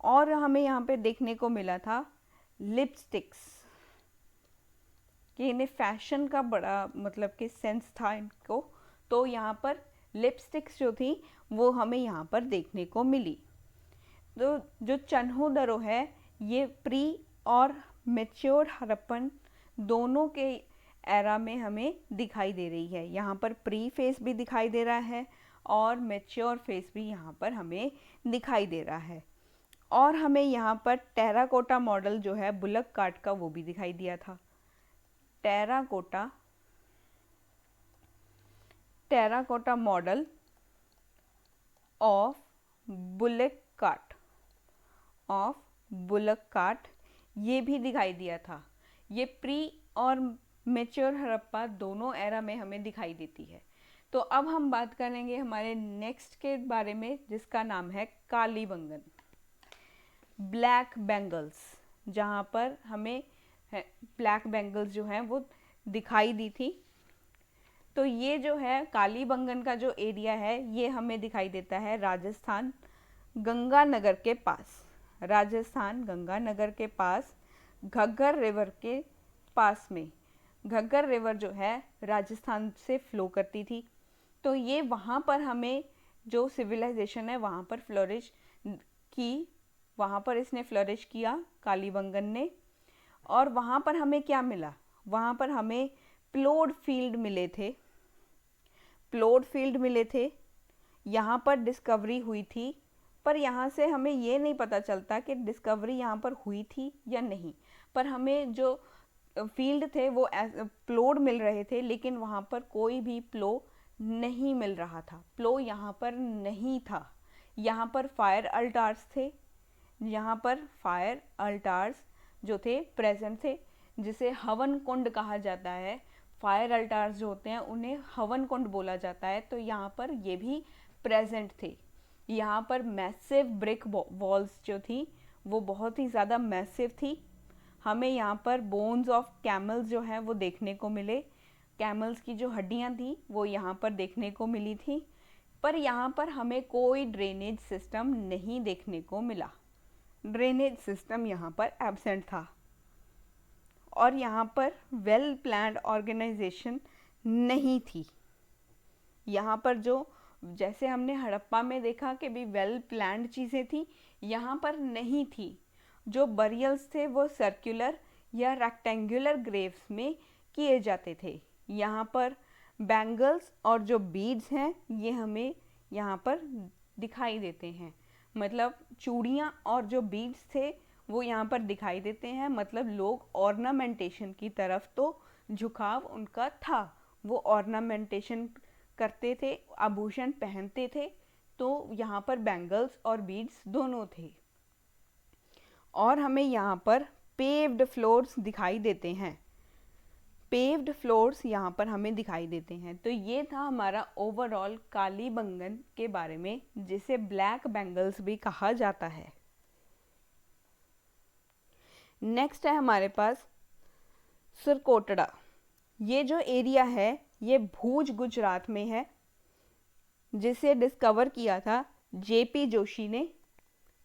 और हमें यहाँ पे देखने को मिला था लिपस्टिक्स, कि इन्हें फैशन का बड़ा मतलब कि सेंस था इनको, तो यहाँ पर लिपस्टिक्स जो थी वो हमें यहाँ पर देखने को मिली। तो जो चन्हो है ये प्री और मेच्योर हड़प्पन दोनों के एरा में हमें दिखाई दे रही है। यहाँ पर प्री फेस भी दिखाई दे रहा है और मेच्योर फेस भी यहाँ पर हमें दिखाई दे रहा है। और हमें यहाँ पर टेराकोटा मॉडल जो है बुलक कार्ट का वो भी दिखाई दिया था। Terracotta model of bullock cart ये भी दिखाई दिया था। ये प्री और मेच्योर हड़प्पा दोनों एरा में हमें दिखाई देती है। तो अब हम बात करेंगे हमारे नेक्स्ट के बारे में, जिसका नाम है कालीबंगन, ब्लैक बैंगल्स, जहाँ पर हमें ब्लैक बैंगल्स जो हैं वो दिखाई दी थी। तो ये जो है कालीबंगन का जो एरिया है ये हमें दिखाई देता है राजस्थान गंगानगर के पास। राजस्थान गंगानगर के पास घग्गर रिवर के पास में। घग्गर रिवर जो है राजस्थान से फ्लो करती थी। तो ये वहाँ पर हमें जो सिविलाइजेशन है वहाँ पर फ्लोरिश की, वहाँ पर इसने फ्लोरिश किया कालीबंगन ने। और वहाँ पर हमें क्या मिला? वहाँ पर हमें प्लोड फील्ड मिले थे। यहाँ पर डिस्कवरी हुई थी, पर यहाँ से हमें ये नहीं पता चलता कि डिस्कवरी यहाँ पर हुई थी या नहीं। पर हमें जो फील्ड थे वो प्लोड मिल रहे थे, लेकिन वहाँ पर कोई भी प्लो नहीं मिल रहा था। प्लो यहाँ पर नहीं था। यहाँ पर फायर अल्टार्स थे। यहाँ पर फायर अल्टार्स जो थे प्रेजेंट थे, जिसे हवन कुंड कहा जाता है। फायर अल्टार्स जो होते हैं उन्हें हवन कुंड बोला जाता है। तो यहाँ पर ये भी प्रेजेंट थे। यहाँ पर मैसिव ब्रिक वॉल्स जो थी वो बहुत ही ज़्यादा मैसिव थी। हमें यहाँ पर बोन्स ऑफ कैमल्स जो हैं वो देखने को मिले। कैमल्स की जो हड्डियाँ थी वो यहाँ पर देखने को मिली थी। पर यहाँ पर हमें कोई ड्रेनेज सिस्टम नहीं देखने को मिला। ड्रेनेज सिस्टम यहाँ पर एब्सेंट था। और यहाँ पर वेल प्लान्ड ऑर्गेनाइजेशन नहीं थी। यहाँ पर जो जैसे हमने हड़प्पा में देखा कि भी वेल प्लान्ड चीज़ें थी, यहाँ पर नहीं थी। जो बरियल्स थे वो सर्कुलर या रेक्टेंगुलर ग्रेव्स में किए जाते थे। यहाँ पर बैंगल्स और जो बीड्स हैं ये हमें यहाँ पर दिखाई देते हैं। मतलब चूड़ियाँ और जो बीड्स थे वो यहाँ पर दिखाई देते हैं। मतलब लोग ऑर्नामेंटेशन की तरफ तो झुकाव उनका था। वो ऑर्नामेंटेशन करते थे, आभूषण पहनते थे। तो यहाँ पर बैंगल्स और बीड्स दोनों थे। और हमें यहाँ पर पेव्ड फ्लोर्स दिखाई देते हैं। पेव्ड फ्लोर्स यहाँ पर हमें दिखाई देते हैं। तो ये था हमारा ओवरऑल कालीबंगन के बारे में, जिसे ब्लैक बैंगल्स भी कहा जाता है। नेक्स्ट है हमारे पास सरकोटड़ा। ये जो एरिया है ये भूज गुजरात में है, जिसे डिस्कवर किया था जेपी जोशी ने।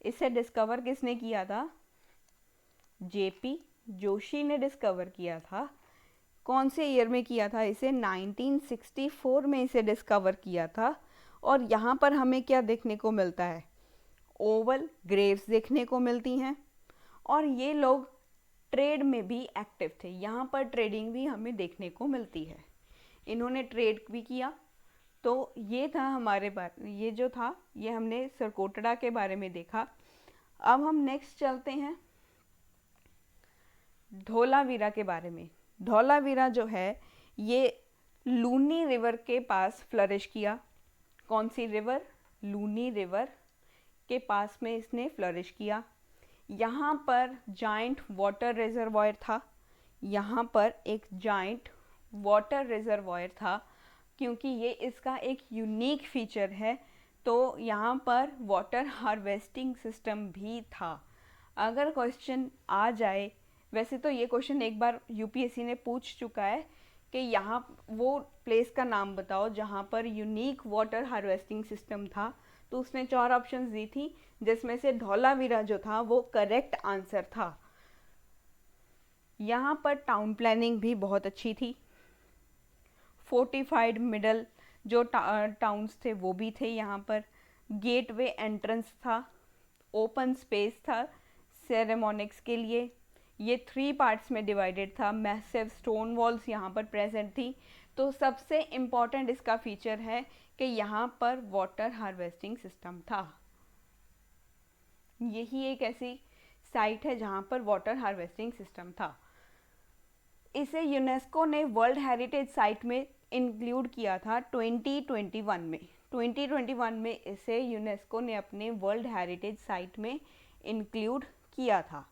इसे डिस्कवर किसने किया था? जेपी जोशी ने डिस्कवर किया था। कौन से ईयर में किया था इसे? 1964 में इसे डिस्कवर किया था। और यहाँ पर हमें क्या देखने को मिलता है? ओवल ग्रेव्स देखने को मिलती हैं। और ये लोग ट्रेड में भी एक्टिव थे। यहाँ पर ट्रेडिंग भी हमें देखने को मिलती है। इन्होंने ट्रेड भी किया। तो ये था हमारे ये जो था ये हमने सरकोटड़ा के बारे में देखा। अब हम नेक्स्ट चलते हैं धोलावीरा के बारे में। धोलावीरा जो है ये लूनी रिवर के पास फ्लरिश किया। कौन सी रिवर? लूनी रिवर के पास में इसने फ्लरिश किया। यहाँ पर जाइंट वाटर रिजर्वॉयर था। यहाँ पर एक जाइंट वाटर रिजर्वॉयर था, क्योंकि ये इसका एक यूनिक फीचर है। तो यहाँ पर वाटर हार्वेस्टिंग सिस्टम भी था। अगर क्वेश्चन आ जाए, वैसे तो ये क्वेश्चन एक बार यूपीएससी ने पूछ चुका है कि यहाँ वो प्लेस का नाम बताओ जहाँ पर यूनिक वाटर हार्वेस्टिंग सिस्टम था। तो उसने 4 ऑप्शंस दी थी, जिसमें से धौलावीरा जो था वो करेक्ट आंसर था। यहाँ पर टाउन प्लानिंग भी बहुत अच्छी थी। फोर्टिफाइड मिडल जो टाउन्स थे वो भी थे यहाँ पर। गेटवे एंट्रेंस था, ओपन स्पेस था सेरेमोनिक्स के लिए। ये 3 पार्ट्स में डिवाइडेड था। मैसिव स्टोन वॉल्स यहाँ पर प्रेजेंट थी। तो सबसे इम्पॉर्टेंट इसका फीचर है कि यहाँ पर वाटर हार्वेस्टिंग सिस्टम था। यही एक ऐसी साइट है जहाँ पर वाटर हार्वेस्टिंग सिस्टम था। इसे यूनेस्को ने वर्ल्ड हेरिटेज साइट में इंक्लूड किया था 2021 में। 2021 में इसे यूनेस्को ने अपने वर्ल्ड हेरिटेज साइट में इंक्लूड किया था।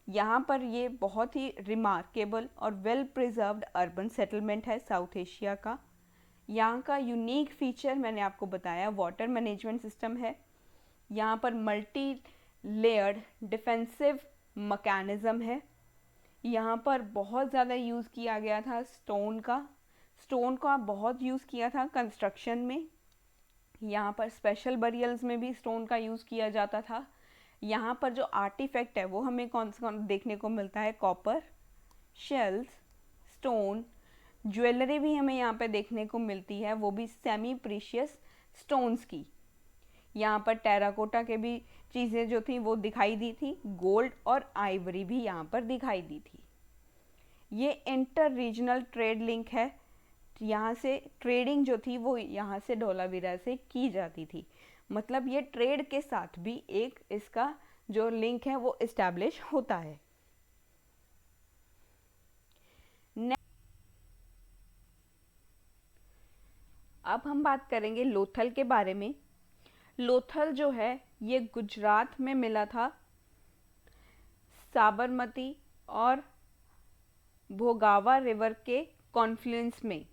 यहाँ पर ये बहुत ही रिमार्केबल और वेल प्रिजर्व्ड अर्बन सेटलमेंट है साउथ एशिया का। यहाँ का यूनिक फीचर मैंने आपको बताया वाटर मैनेजमेंट सिस्टम है। यहाँ पर मल्टी लेयर्ड डिफेंसिव मैकेनिज्म है। यहाँ पर बहुत ज़्यादा यूज़ किया गया था स्टोन का बहुत यूज़ किया था कंस्ट्रक्शन में। यहाँ पर स्पेशल बरियल्स में भी स्टोन का यूज़ किया जाता था। यहाँ पर जो आर्टिफैक्ट है वो हमें कौन सा देखने को मिलता है, कॉपर, शेल्स, स्टोन, ज्वेलरी भी हमें यहाँ पे देखने को मिलती है, वो भी सेमी प्रीशियस स्टोन्स की। यहाँ पर टेराकोटा के भी चीज़ें जो थी वो दिखाई दी थी, गोल्ड और आइवरी भी यहाँ पर दिखाई दी थी। ये इंटर रीजनल ट्रेड लिंक है। यहाँ से ट्रेडिंग जो थी वो यहाँ से धोलावीरा से की जाती थी। मतलब ये ट्रेड के साथ भी एक इसका जो लिंक है वो इस्टेब्लिश होता है। अब हम बात करेंगे लोथल के बारे में। लोथल जो है ये गुजरात में मिला था, साबरमती और भोगावा रिवर के कॉन्फ्लुएंस में।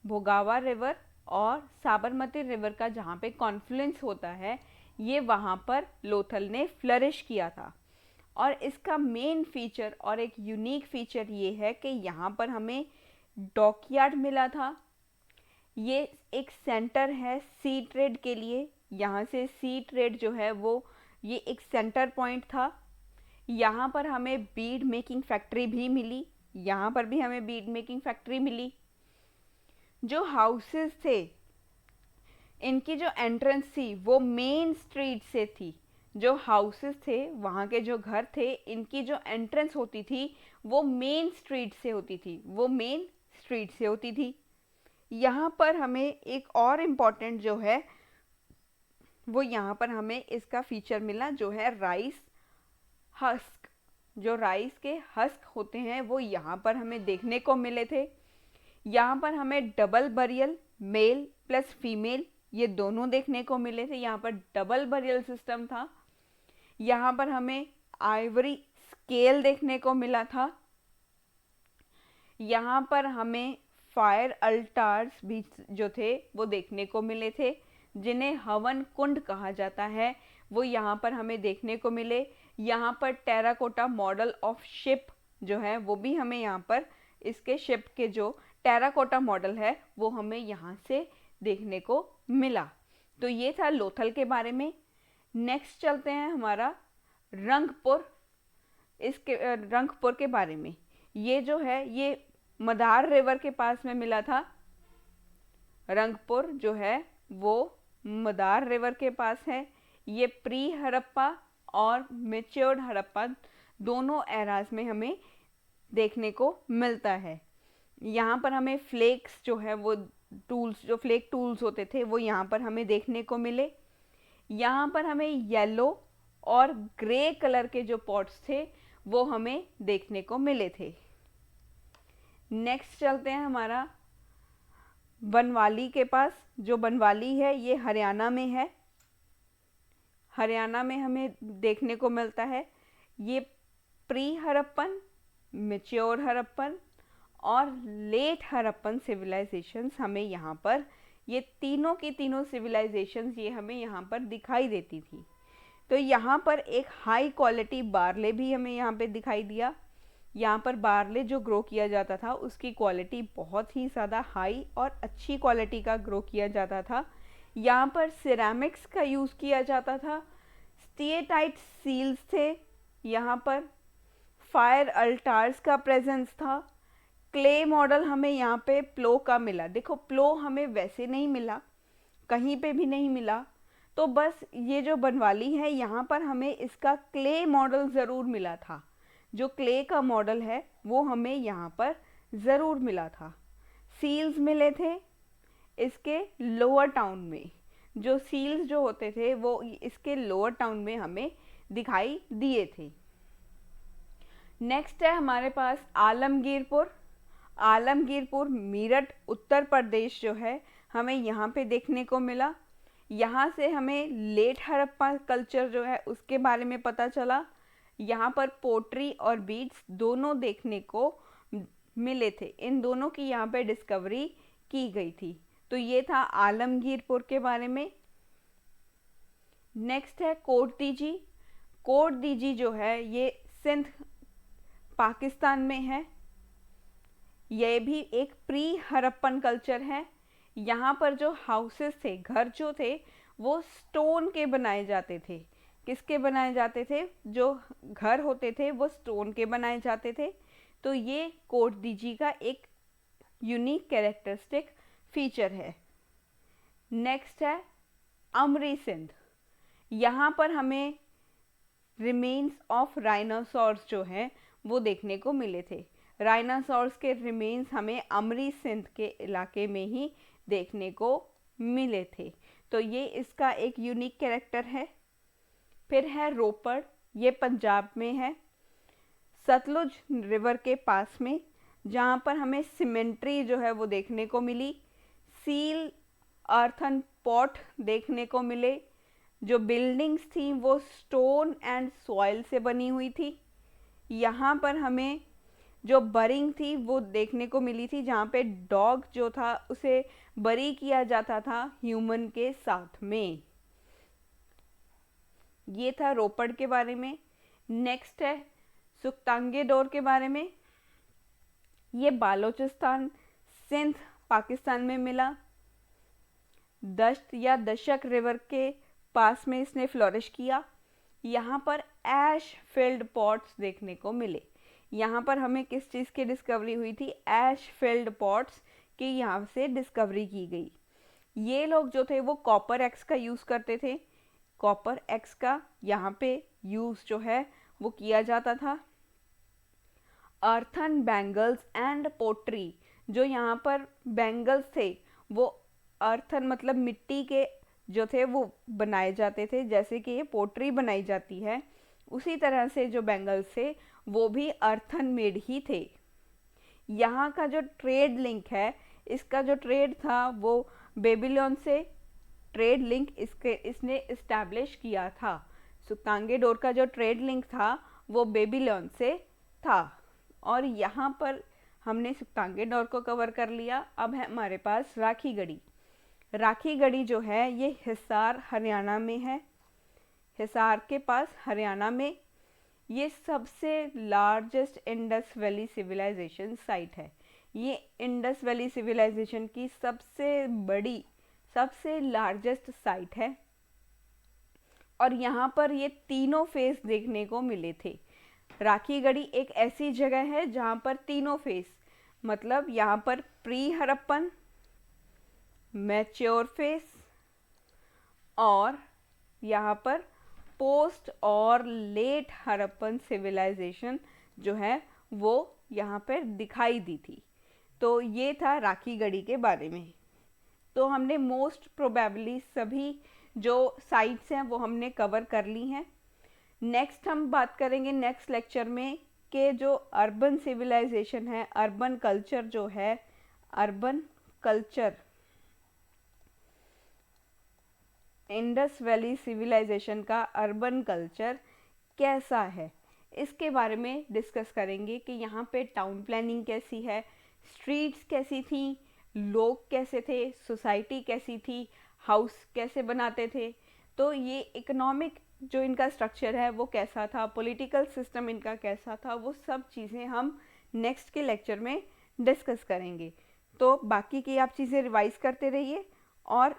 भोगावा रिवर और साबरमती रिवर का जहाँ पे कॉन्फ्लुएंस होता है, ये वहाँ पर लोथल ने फ्लरिश किया था। और इसका मेन फीचर और एक यूनिक फीचर ये है कि यहाँ पर हमें डॉकयार्ड मिला था। ये एक सेंटर है सी ट्रेड के लिए। यहाँ से सी ट्रेड जो है वो ये एक सेंटर पॉइंट था। यहाँ पर हमें बीड मेकिंग फैक्ट्री भी मिली। यहाँ पर भी हमें बीड मेकिंग फैक्ट्री मिली। जो हाउसेस थे इनकी जो एंट्रेंस थी वो मेन स्ट्रीट से थी। जो हाउसेस थे वहाँ के जो घर थे इनकी जो एंट्रेंस होती थी वो मेन स्ट्रीट से होती थी। यहाँ पर हमें एक और इम्पॉर्टेंट जो है वो यहाँ पर हमें इसका फीचर मिला जो है राइस हस्क। जो राइस के हस्क होते हैं वो यहाँ पर हमें देखने को मिले थे। यहाँ पर हमें double burial male plus female ये दोनों देखने को मिले थे। यहाँ पर डबल बरियल सिस्टम था। यहाँ पर हमें आइवरी स्केल देखने को मिला था। यहाँ पर हमें फायर अल्टार्स भी जो थे वो देखने को मिले थे, जिन्हें हवन कुंड कहा जाता है, वो यहाँ पर हमें देखने को मिले। यहाँ पर टेराकोटा मॉडल ऑफ शिप जो है वो भी हमें यहाँ पर इसके शिप के जो टेराकोटा मॉडल है वो हमें यहाँ से देखने को मिला। तो ये था लोथल के बारे में। नेक्स्ट चलते हैं हमारा रंगपुर। इसके रंगपुर के बारे में। ये जो है ये मदार रिवर के पास में मिला था। रंगपुर जो है वो मदार रिवर के पास है। ये प्री हड़प्पा और मैच्योर्ड हड़प्पा दोनों एराज में हमें देखने को मिलता है। यहाँ पर हमें फ्लेक्स जो है वो टूल्स, जो फ्लेक टूल्स होते थे वो यहाँ पर हमें देखने को मिले। यहाँ पर हमें येलो और ग्रे कलर के जो पॉट्स थे वो हमें देखने को मिले थे। नेक्स्ट चलते हैं हमारा बनवाली के पास। जो बनवाली है ये हरियाणा में है। हरियाणा में हमें देखने को मिलता है। ये प्री हड़प्पन, मैच्योर हड़प्पन और लेट हड़प्पन सिविलाइजेशंस हमें यहाँ पर, ये तीनों की तीनों सिविलाइजेशंस ये हमें यहाँ पर दिखाई देती थी। तो यहाँ पर एक हाई क्वालिटी बार्ले भी हमें यहाँ पे दिखाई दिया। यहाँ पर बार्ले जो ग्रो किया जाता था उसकी क्वालिटी बहुत ही ज़्यादा हाई और अच्छी क्वालिटी का ग्रो किया जाता था। यहाँ पर सिरेमिक्स का यूज़ किया जाता था। स्टीएटाइट सील्स थे यहाँ पर। फायर अल्टार्स का प्रेजेंस था। क्ले मॉडल हमें यहाँ पे प्लो का मिला। देखो प्लो हमें वैसे नहीं मिला, कहीं पे भी नहीं मिला, तो बस ये जो बनवाली है यहाँ पर हमें इसका क्ले मॉडल ज़रूर मिला था। जो क्ले का मॉडल है वो हमें यहाँ पर ज़रूर मिला था। सील्स मिले थे इसके लोअर टाउन में। जो सील्स जो होते थे वो इसके लोअर टाउन में हमें दिखाई दिए थे। नेक्स्ट है हमारे पास आलमगीरपुर। आलमगीरपुर मेरठ उत्तर प्रदेश जो है हमें यहाँ पे देखने को मिला। यहाँ से हमें लेट हड़प्पा कल्चर जो है उसके बारे में पता चला। यहाँ पर पोट्री और बीड्स दोनों देखने को मिले थे। इन दोनों की यहाँ पे डिस्कवरी की गई थी। तो ये था आलमगीरपुर के बारे में। नेक्स्ट है कोट दीजी। कोट दीजी जो है ये सिंध पाकिस्तान में है। यह भी एक प्री हड़प्पन कल्चर है। यहाँ पर जो हाउसेस थे, घर जो थे वो स्टोन के बनाए जाते थे। किसके बनाए जाते थे? जो घर होते थे वो स्टोन के बनाए जाते थे। तो ये कोट दीजी का एक यूनिक कैरेक्टरिस्टिक फीचर है। नेक्स्ट है अमरी सिंध। यहाँ पर हमें रिमेन्स ऑफ राइनासोर्स जो हैं वो देखने को मिले थे। राइनासोर्स के रिमेन्स हमें अमरी सिंध के इलाके में ही देखने को मिले थे। तो ये इसका एक यूनिक कैरेक्टर है। फिर है रोपड़, ये पंजाब में है, सतलुज रिवर के पास में, जहाँ पर हमें सिमेंट्री जो है वो देखने को मिली। सील अर्थन पॉट देखने को मिले। जो बिल्डिंग्स थी वो स्टोन एंड सॉइल से बनी हुई थी। यहाँ पर हमें जो बरिंग थी वो देखने को मिली थी, जहाँ पे डॉग जो था उसे बरी किया जाता था ह्यूमन के साथ में। ये था रोपड़ के बारे में। नेक्स्ट है सुख्तांगे डोर के बारे में। ये बालोचिस्तान सिंध पाकिस्तान में मिला। दश्त या दशक रिवर के पास में इसने फ्लोरिश किया। यहाँ पर ऐश फिल्ड पॉट्स देखने को मिले। यहाँ पर हमें किस चीज़ की डिस्कवरी हुई थी? ऐश फिल्ड पॉट्स की यहाँ से डिस्कवरी की गई। ये लोग जो थे वो कॉपर एक्स का यूज़ करते थे। कॉपर एक्स का यहाँ पे यूज़ जो है वो किया जाता था। अर्थन बैंगल्स एंड पोट्री, जो यहाँ पर बैंगल्स थे वो अर्थन मतलब मिट्टी के जो थे वो बनाए जाते थे। जैसे कि ये पोट्री बनाई जाती है उसी तरह से जो बैंगल्स थे वो भी अर्थन मेड ही थे। यहाँ का जो ट्रेड लिंक है, इसका जो ट्रेड था वो बेबीलोन से ट्रेड लिंक इसने इस्टेब्लिश किया था। सुख्तांगे डोर का जो ट्रेड लिंक था वो बेबीलोन से था। और यहाँ पर हमने सुख्तांगे डोर को कवर कर लिया। अब है हमारे पास राखी गढ़ी। राखी गढ़ी जो है ये हिसार हरियाणा में है। हिसार के पास हरियाणा में ये सबसे largest Indus valley civilisation site है। ये इंडस वैली सिविलाइजेशन की सबसे बड़ी, सबसे लार्जेस्ट साइट है। और यहाँ पर ये तीनों फेस देखने को मिले थे। राखी गढ़ी एक ऐसी जगह है जहाँ पर तीनों फेस, मतलब यहाँ पर प्री हड़प्पन, मैच्योर फेस और यहाँ पर पोस्ट और लेट हड़प्पन सिविलाइजेशन जो है वो यहाँ पर दिखाई दी थी। तो ये था राखी गढ़ी के बारे में। तो हमने मोस्ट प्रोबेबली सभी जो साइट्स हैं वो हमने कवर कर ली हैं। नेक्स्ट हम बात करेंगे नेक्स्ट लेक्चर में कि जो अर्बन सिविलाइजेशन है, अर्बन कल्चर जो है, urban culture, Indus valley civilisation का अर्बन कल्चर कैसा है, इसके बारे में डिस्कस करेंगे कि यहाँ पे टाउन प्लानिंग कैसी है, स्ट्रीट्स कैसी थी, लोग कैसे थे, सोसाइटी कैसी थी, हाउस कैसे बनाते थे। तो ये इकोनॉमिक जो इनका स्ट्रक्चर है वो कैसा था, पॉलिटिकल सिस्टम इनका कैसा था, वो सब चीज़ें हम नेक्स्ट के लेक्चर में डिस्कस करेंगे। तो बाकी की आप चीज़ें रिवाइज करते रहिए और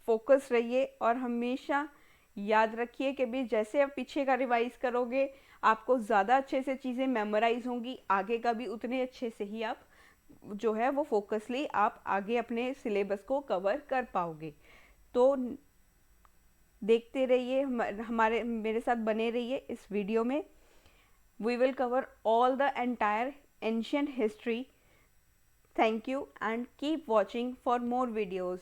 फोकस रहिए और हमेशा याद रखिए कि भी जैसे आप पीछे का रिवाइज करोगे आपको ज़्यादा अच्छे से चीज़ें मेमोराइज होंगी, आगे का भी उतने अच्छे से ही आप जो है वो फोकसली आप आगे अपने सिलेबस को कवर कर पाओगे। तो देखते रहिए, हमारे मेरे साथ बने रहिए इस वीडियो में। We will cover all the entire ancient history. Thank you and keep watching for more videos.